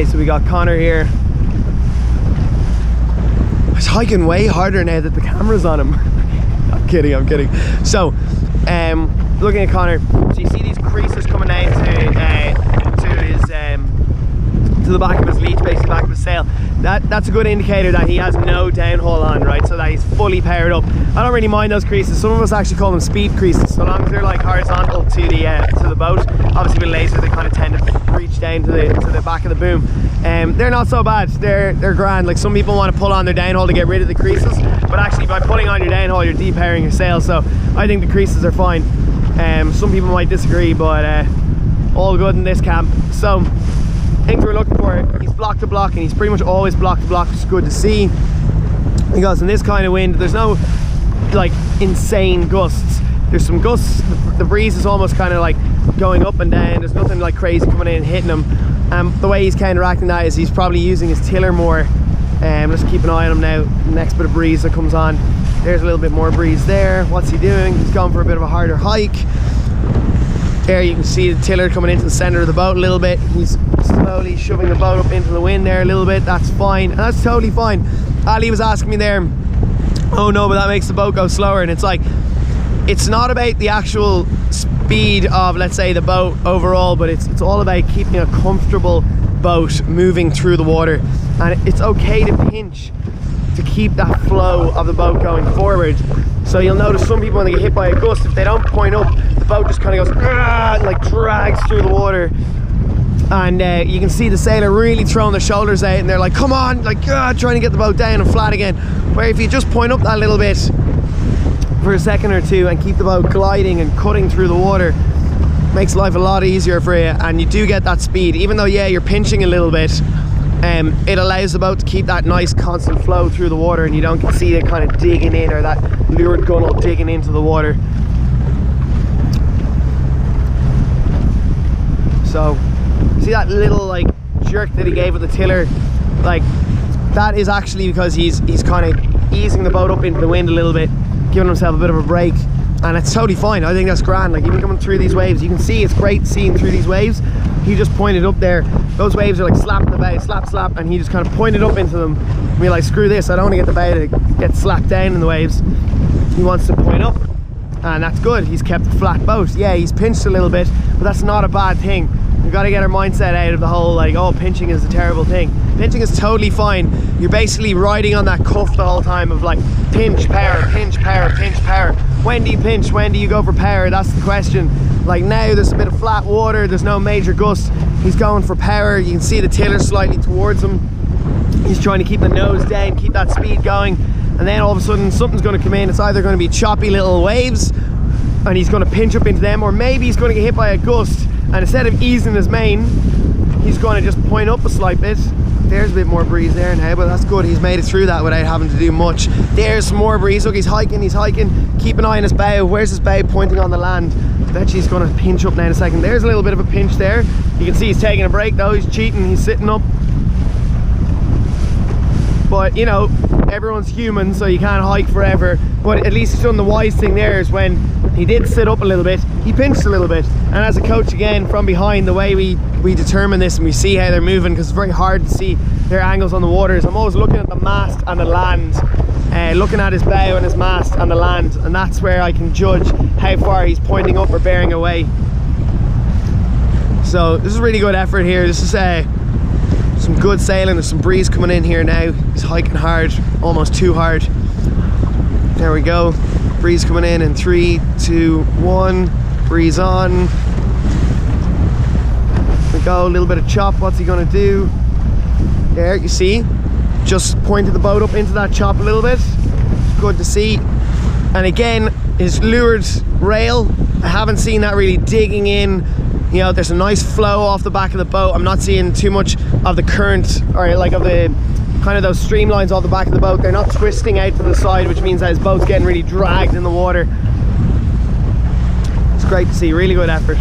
Okay, so we got Conor here. He's hiking way harder now that the camera's on him. I'm kidding. So, looking at Conor, so you see these creases coming out to the back of his leech, basically back of his sail. That's a good indicator that he has no downhaul on, right? So that he's fully powered up. I don't really mind those creases. Some of us actually call them speed creases, so long as they're like horizontal to the boat. Obviously with laser, they kind of tend to reach down to the back of the boom. They're not so bad. They're grand. Like, some people want to pull on their downhaul to get rid of the creases, but actually by pulling on your downhaul, you're depowering your sail. So I think the creases are fine. Some people might disagree, but all good in this camp. So things we're looking for, he's block to block, and he's pretty much always block to block, which is good to see, because in this kind of wind there's no like insane gusts. There's some gusts, the breeze is almost kind of like going up and down. There's nothing like crazy coming in and hitting him. The way he's counteracting that is he's probably using his tiller more. Let's keep an eye on him now. Next bit of breeze that comes on, there's a little bit more breeze there. What's he doing? He's gone for a bit of a harder hike. There you can see the tiller coming into the center of the boat a little bit. He's slowly shoving the boat up into the wind there a little bit. That's fine, and that's totally fine. Ali was asking me there, oh no, but that makes the boat go slower. And it's like, it's not about the actual speed of, let's say, the boat overall, but it's all about keeping a comfortable boat moving through the water. And it's okay to pinch to keep that flow of the boat going forward. So you'll notice some people, when they get hit by a gust, if they don't point up, the boat just kind of goes and like drags through the water. And you can see the sailor really throwing their shoulders out, and they're like, come on, like trying to get the boat down and flat again. Where if you just point up that little bit for a second or two and keep the boat gliding and cutting through the water, makes life a lot easier for you, and you do get that speed. Even though, yeah, you're pinching a little bit, it allows the boat to keep that nice constant flow through the water, and you don't see it kind of digging in, or that lured gunnel digging into the water. So see that little like jerk that he gave with the tiller, like that is actually because he's kind of easing the boat up into the wind a little bit, giving himself a bit of a break, and it's totally fine. I think that's grand. Like, even coming through these waves, you can see it's great seeing through these waves. He just pointed up there. Those waves are like slapping the bow, slap, and he just kind of pointed up into them. And we're like, screw this, I don't want to get the bow to get slapped down in the waves. He wants to point up, and that's good. He's kept a flat boat. Yeah, he's pinched a little bit, but that's not a bad thing. We've got to get our mindset out of the whole like, oh, pinching is a terrible thing. Pinching is totally fine. You're basically riding on that cuff the whole time of like pinch, power, pinch, power, pinch, power. When do you pinch? When do you go for power? That's the question. Like, now there's a bit of flat water, there's no major gust. He's going for power. You can see the tiller slightly towards him. He's trying to keep the nose down, keep that speed going, and then all of a sudden something's going to come in. It's either going to be choppy little waves and he's going to pinch up into them, or maybe he's going to get hit by a gust, and instead of easing his main, he's going to just point up a slight bit. There's a bit more breeze there now, but that's good. He's made it through that without having to do much. There's some more breeze. Look, he's hiking. Keep an eye on his bow. Where's his bow pointing on the land? I bet he's going to pinch up now in a second. There's a little bit of a pinch there. You can see he's taking a break though. He's cheating. He's sitting up. But, you know, everyone's human, so you can't hike forever. But at least he's done the wise thing there, is when he did sit up a little bit, he pinched a little bit. And as a coach, again, from behind, the way we determine this and we see how they're moving, because it's very hard to see their angles on the waters, I'm always looking at the mast and the land, looking at his bow and his mast and the land, and that's where I can judge how far he's pointing up or bearing away. So this is a really good effort here. This is some good sailing. There's some breeze coming in here now. He's hiking hard, almost too hard. There we go. Breeze coming in 3, 2, 1. Breeze on. There we go. A little bit of chop. What's he gonna do? There, you see, just pointed the boat up into that chop a little bit. Good to see. And again, his lured rail, I haven't seen that really digging in. You know, there's a nice flow off the back of the boat. I'm not seeing too much of the current, or like of the kind of those streamlines off the back of the boat. They're not twisting out to the side, which means that his boat's getting really dragged in the water. It's great to see. Really good effort.